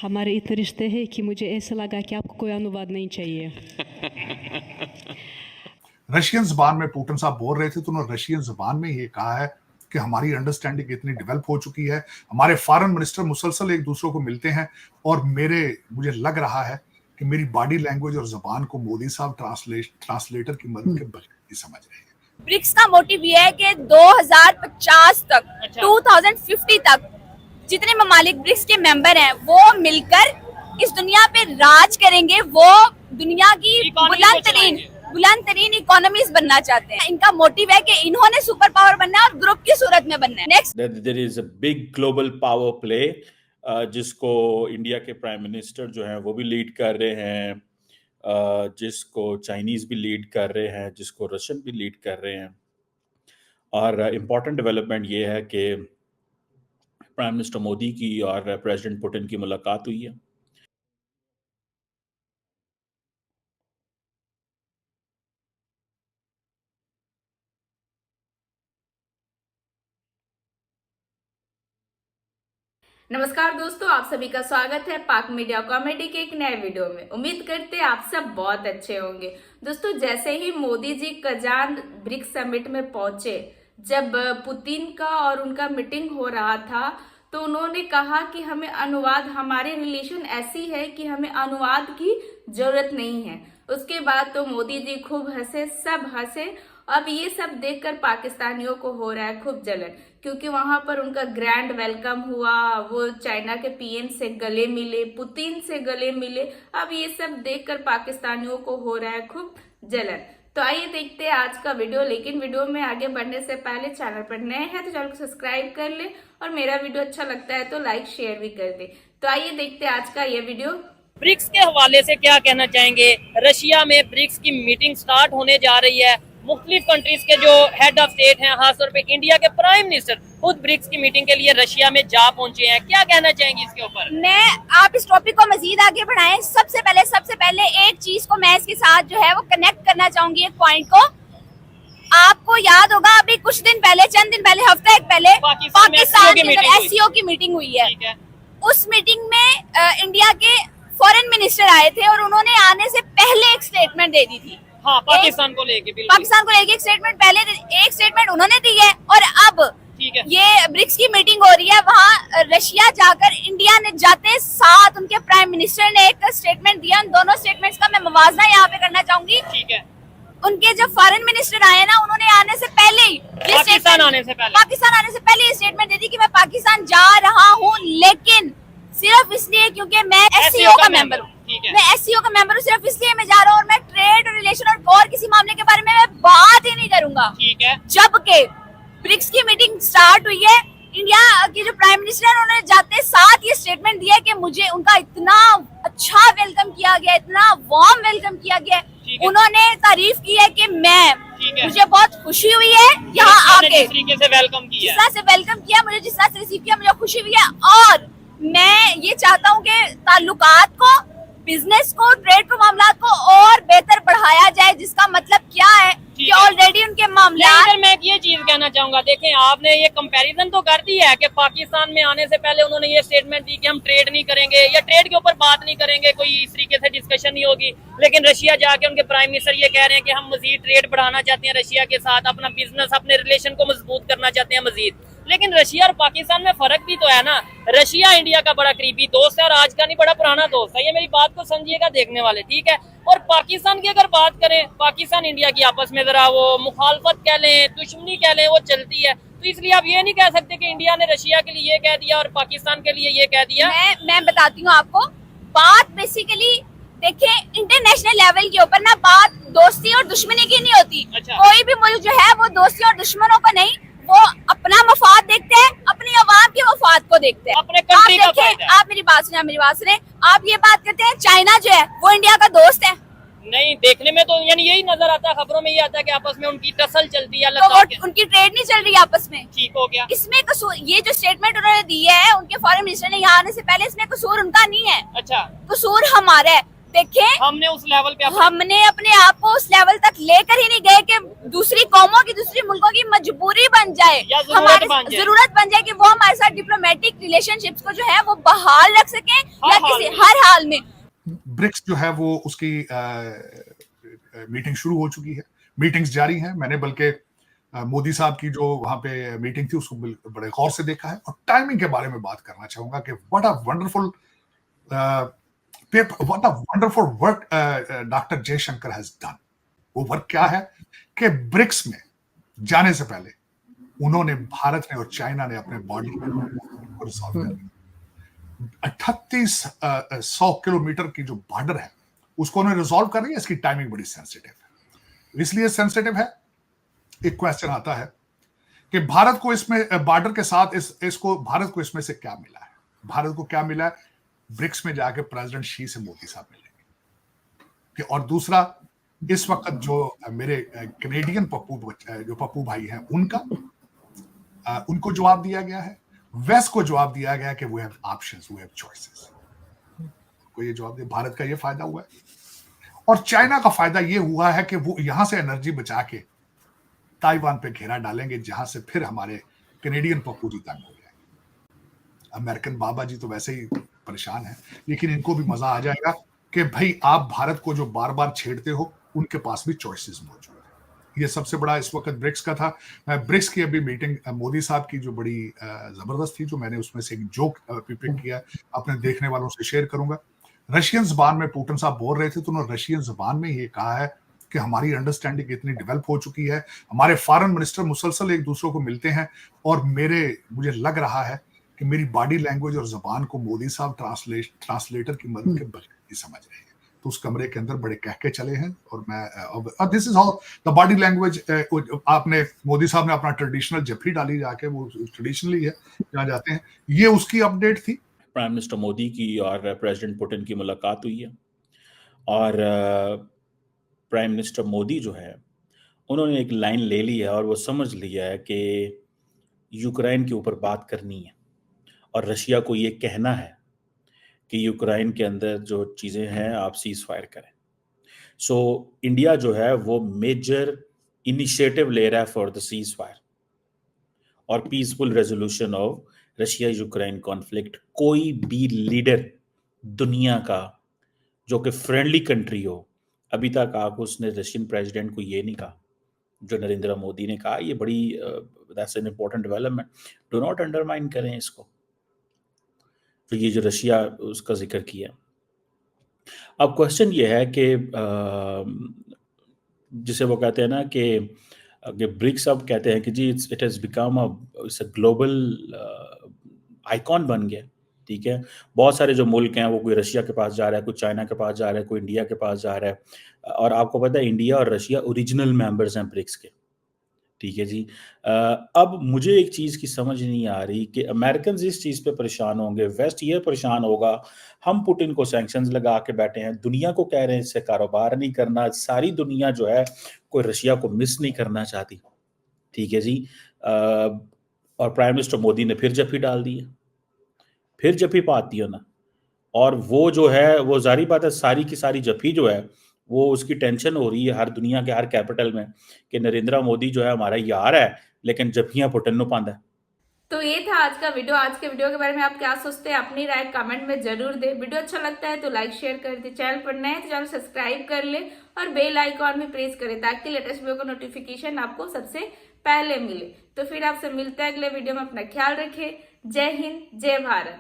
हमारे इतने रिश्ते हैं कि मुझे ऐसा लगा कि आपको कोई अनुवाद नहीं चाहिए। रशियन जबान में पुतिन साहब बोल रहे थे तो उन्होंने रशियन जबान में ये कहा है कि हमारी अंडरस्टैंडिंग इतनी डेवलप हो चुकी है, हमारे फॉरेन मिनिस्टर मुसलसल एक दूसरे को मिलते हैं और मुझे लग रहा है कि मेरी बॉडी लैंग्वेज और जबान को मोदी साहब ट्रांसलेटर की मदद के बगैर नहीं समझ रहे हैं। ब्रिक्स का मोटिव ये है कि 2050 तक 2050 तक जितने ममालिक ब्रिक्स के मेंबर हैं वो मिलकर इस दुनिया पे राज करेंगे। वो दुनिया की बुलंद तरीन इकोनॉमीज बनना चाहते हैं। इनका मोटिव है कि इन्होंने सुपर पावर बनना है और ग्रुप की सूरत में बनना है। Next there is a big global power play जिसको इंडिया के प्राइम मिनिस्टर जो हैं वो भी लीड कर रहे हैं, जिसको चाइनीज भी लीड कर रहे हैं, जिसको रशियन भी लीड कर रहे हैं। और इम्पॉर्टेंट डेवलपमेंट ये है कि प्राइम मिनिस्टर मोदी की और प्रेसिडेंट पुतिन की मुलाकात हुई है। नमस्कार दोस्तों, आप सभी का स्वागत है पाक मीडिया कॉमेडी के एक नए वीडियो में। उम्मीद करते हैं आप सब बहुत अच्छे होंगे। दोस्तों, जैसे ही Modi ji Kazan BRICS summit में पहुंचे, जब पुतिन का और उनका मीटिंग हो रहा था तो उन्होंने कहा कि हमें अनुवाद, हमारे रिलेशन ऐसी है कि हमें अनुवाद की जरूरत नहीं है। उसके बाद तो मोदी जी खूब हंसे, सब हंसे। अब ये सब देखकर पाकिस्तानियों को हो रहा है खूब जलन, क्योंकि वहां पर उनका ग्रैंड वेलकम हुआ। वो चाइना के पीएम से गले मिले, पुतिन से गले मिले। अब ये सब देखकर पाकिस्तानियों को हो रहा है खूब जलन। तो आइए देखते हैं आज का वीडियो। लेकिन वीडियो में आगे बढ़ने से पहले चैनल पर नए हैं तो चैनल को सब्सक्राइब कर ले, और मेरा वीडियो अच्छा लगता है तो लाइक शेयर भी कर दे। तो आइए देखते हैं आज का ये वीडियो। ब्रिक्स के हवाले से क्या कहना चाहेंगे? रशिया में ब्रिक्स की मीटिंग स्टार्ट होने जा रही है। मुख्तलिफ कंट्रीज के जो हेड ऑफ स्टेट हैं, खासतौर पे इंडिया के प्राइम मिनिस्टर खुद ब्रिक्स की मीटिंग के लिए रशिया में जा पहुंचे हैं। क्या कहना चाहेंगे इसके ऊपर? आप इस टॉपिक को मजीद आगे बढ़ाएं। सबसे पहले एक चीज को मैं इसके साथ जो है वो कनेक्ट करना चाहूंगी, एक पॉइंट को। आपको याद होगा अभी कुछ दिन पहले, चंद दिन पहले, हफ्ता एक पहले पाकिस्तान के एससीओ की मीटिंग हुई है। उस मीटिंग में इंडिया के फॉरेन मिनिस्टर आए थे और उन्होंने आने से पहले एक स्टेटमेंट दे दी थी। हाँ, पाकिस्तान को लेके एक स्टेटमेंट पहले, एक स्टेटमेंट उन्होंने दी है। और अब ये ब्रिक्स की मीटिंग हो रही है, वहाँ रशिया जाकर इंडिया ने जाते साथ उनके प्राइम मिनिस्टर ने एक स्टेटमेंट दिया। उन दोनों स्टेटमेंट्स का मैं मुवाजना यहाँ पे करना चाहूंगी। ठीक है। उनके जो फॉरेन मिनिस्टर आए ना, उन्होंने आने से पहले ही पाकिस्तान आने से पहले ये स्टेटमेंट दे दी कि मैं पाकिस्तान जा रहा हूँ, लेकिन सिर्फ इसलिए क्योंकि मैं एससीओ का मेंबर हूँ। मैं एससीओ का मेंबर हूँ, सिर्फ इसलिए मैं जा रहा हूँ। और मैं ट्रेड और रिलेशन और किसी मामले के बारे में मैं बात ही नहीं करूंगा। ठीक है। जबकि ब्रिक्स की मीटिंग स्टार्ट हुई है, इंडिया के जो प्राइम मिनिस्टर है उन्होंने जाते साथ ये स्टेटमेंट दिया कि मुझे उनका इतना अच्छा वेलकम किया गया, इतना वार्म वेलकम किया गया। उन्होंने तारीफ की है कि मुझे बहुत खुशी हुई है यहाँ आके, जिस तरीके से वेलकम किया, मुझे जिस तरह से रिसीव किया, मुझे खुशी हुई है। और मैं ये चाहता हूँ कि ताल्लुकात को, बिजनेस को, ट्रेड को, मामला को और बेहतर बढ़ाया जाए। जिसका मतलब क्या है कि ऑलरेडी उनके मामला। मैं ये चीज कहना चाहूंगा, देखें, आपने ये कंपैरिजन तो कर दी है कि पाकिस्तान में आने से पहले उन्होंने ये स्टेटमेंट दी कि हम ट्रेड नहीं करेंगे या ट्रेड के ऊपर बात नहीं करेंगे, कोई इस तरीके से डिस्कशन नहीं होगी। लेकिन रशिया जाके उनके प्राइम मिनिस्टर ये कह रहे हैं कि हम मजीद ट्रेड बढ़ाना चाहते हैं रशिया के साथ, अपना बिजनेस, अपने रिलेशन को मजबूत करना चाहते हैं मजीद। लेकिन रशिया और पाकिस्तान में फर्क भी तो है ना। रशिया इंडिया का बड़ा करीबी दोस्त है और आज का नहीं, बड़ा पुराना दोस्त है। ये मेरी बात को समझिएगा देखने वाले, ठीक है। और पाकिस्तान की अगर बात करें, पाकिस्तान इंडिया की आपस में जरा वो मुखालफत कह लें, दुश्मनी कह लें, वो चलती है। तो इसलिए आप ये नहीं कह सकते कि इंडिया ने रशिया के लिए ये कह दिया और पाकिस्तान के लिए ये कह दिया। मैं बताती हूँ आपको बात। बेसिकली देखिए, इंटरनेशनल लेवल के ऊपर ना बात दोस्ती और दुश्मनी की नहीं होती। अच्छा। कोई भी मुल्क जो है वो दोस्ती और दुश्मनों को नहीं, वो अपना मफाद देखते हैं, अपनी आवाम के मफाद को देखते हैं। अपने कंट्री का फायदा। आप मेरी बात सुने। आप ये बात करते हैं चाइना जो है वो इंडिया का दोस्त है। नहीं, देखने में तो यानी यही नजर आता है, खबरों में ये आता है कि आपस में उनकी टसल चलती है। तो उनकी ट्रेड नहीं चल रही आपस में। ठीक हो गया। इसमें कसूर, ये जो स्टेटमेंट उन्होंने दी है उनके फॉरेन मिनिस्टर ने यहाँ आने से पहले, इसमें कसूर उनका नहीं है। अच्छा। कसूर हमारा है। देखें, हमने उस लेवल पे हमने अपने आप को उस लेवल तक लेकर ही नहीं गए कि दूसरी कौमों की, दूसरी मुल्कों की मजबूरी बन जाए, या हमारी बन जाए। जरूरत बन जाए कि वो हमारे साथ डिप्लोमेटिक रिलेशनशिप्स को जो है वो बहाल रख सकें या किसी हर हाल में। ब्रिक्स जो है वो उसकी मीटिंग शुरू हो चुकी है, मीटिंग्स जारी हैं। मैंने बल्कि मोदी साहब की जो वहां पे मीटिंग थी उसको बड़े गौर से देखा है और टाइमिंग के बारे में बात करना चाहूंगा कि what a wonderful work doctor Jaishankar has done. वो वर्क क्या है कि ब्रिक्स में जाने से पहले उन्होंने, भारत ने और चाइना ने अपने बॉर्डर को रिजॉल्व कर लिया। 3800 किलोमीटर की जो बॉर्डर है उसको उन्होंने रिजॉल्व कर लिया। इसकी टाइमिंग बड़ी सेंसिटिव है, इसलिए सेंसिटिव है। एक क्वेश्चन आता है कि भारत को इसमें बॉर्डर के साथ इसको भारत को इसमें से क्या मिला है? भारत को क्या मिला है? ब्रिक्स में जाके प्रेसिडेंट शी से मोदी साहब मिलेंगे। और दूसरा, इस वक्त जो मेरे कैनेडियन पप्पू भाई हैं उनको जवाब दिया गया है, वेस्ट को जवाब दिया गया है कि we have options, we have choices. को ये जवाब दिया। भारत का ये फायदा हुआ है और चाइना का फायदा ये हुआ है कि वो यहां से एनर्जी बचा के ताइवान पे घेरा डालेंगे, जहां से फिर हमारे कैनेडियन पप्पू जी तंग हो जाएंगे। अमेरिकन बाबा जी तो वैसे ही परेशान है, लेकिन इनको भी मजा आ जाएगा कि भाई आप भारत को जो बार बार छेड़ते हो उनके पास भी चॉइसेस मौजूद है। ये सबसे बड़ा इस वक्त ब्रिक्स का था। ब्रिक्स की अभी मीटिंग मोदी साहब की जो बड़ी जबरदस्त थी, जो मैंने उसमें से एक जोक पिक किया, अपने देखने वालों से शेयर करूंगा। रशियन जबान में पुतिन साहब बोल रहे थे तो उन्होंने रशियन जबान में ये कहा है कि हमारी अंडरस्टैंडिंग इतनी डेवलप हो चुकी है, हमारे फॉरेन मिनिस्टर मुसलसल एक दूसरे को मिलते हैं और मुझे लग रहा है कि मेरी बॉडी लैंग्वेज और जबान को मोदी साहब ट्रांसलेटर की मदद के बगैर नहीं समझ रहे हैं। तो उस कमरे के अंदर बड़े कहके चले हैं और मैं this is how the body language. आपने मोदी साहब ने अपना ट्रेडिशनल जफरी डाली जाके, वो ट्रेडिशनली है जहाँ जाते हैं। ये उसकी अपडेट थी। प्राइम मिनिस्टर मोदी की और प्रेसिडेंट पुतिन की मुलाकात हुई है और प्राइम मिनिस्टर मोदी जो है उन्होंने एक लाइन ले ली है और वो समझ लिया है कि यूक्रेन के ऊपर बात करनी है और रशिया को ये कहना है कि यूक्रेन के अंदर जो चीज़ें हैं आप सीज फायर करें। सो इंडिया जो है वो मेजर इनिशिएटिव ले रहा है फॉर द सीज फायर और peaceful resolution of Russia Ukraine conflict. कोई भी लीडर दुनिया का जो कि फ्रेंडली कंट्री हो, अभी तक आपको उसने रशियन प्रेसिडेंट को ये नहीं कहा जो नरेंद्र मोदी ने कहा। ये बड़ी that's an important development. Do not undermine करें इसको। तो ये जो रशिया उसका जिक्र किया। अब क्वेश्चन ये है कि जिसे वो कहते हैं ना कि ब्रिक्स अब कहते हैं कि जी it has become a global icon बन गया। ठीक है, बहुत सारे जो मुल्क हैं वो कोई रशिया के पास जा रहा है, कोई चाइना के पास जा रहा है, कोई इंडिया के पास जा रहा है। और आपको पता है इंडिया और रशिया ओरिजिनल मेंबर्स हैं ब्रिक्स के। ठीक है जी। अब मुझे एक चीज़ की समझ नहीं आ रही कि अमेरिकन इस चीज़ पे परेशान होंगे, वेस्ट ये परेशान होगा, हम पुतिन को सैंक्शंस लगा के बैठे हैं, दुनिया को कह रहे हैं इससे कारोबार नहीं करना। सारी दुनिया जो है कोई रशिया को मिस नहीं करना चाहती। ठीक है जी। और प्राइम मिनिस्टर मोदी ने फिर जफी डाल दी है, फिर जफी पाती है ना। और वो जो है वो जारी बात है, सारी की सारी जफी जो है वो उसकी टेंशन हो रही है हर दुनिया के हर कैपिटल में कि नरेंद्र मोदी जो है हमारा यार है लेकिन जफियां पुतिन नु पांदा है। तो ये था आज का वीडियो। आज के वीडियो के बारे में आप क्या सोचते हैं, अपनी राय कमेंट में जरूर दें। वीडियो अच्छा लगता है तो लाइक शेयर कर दे, चैनल पर नए तो चैनल सब्सक्राइब कर ले और बेल आइकॉन भी प्रेस करें ताकि लेटेस्ट वीडियो का नोटिफिकेशन आपको सबसे पहले मिले। तो फिर आपसे मिलते हैं अगले वीडियो में। अपना ख्याल रखें। जय हिंद, जय भारत।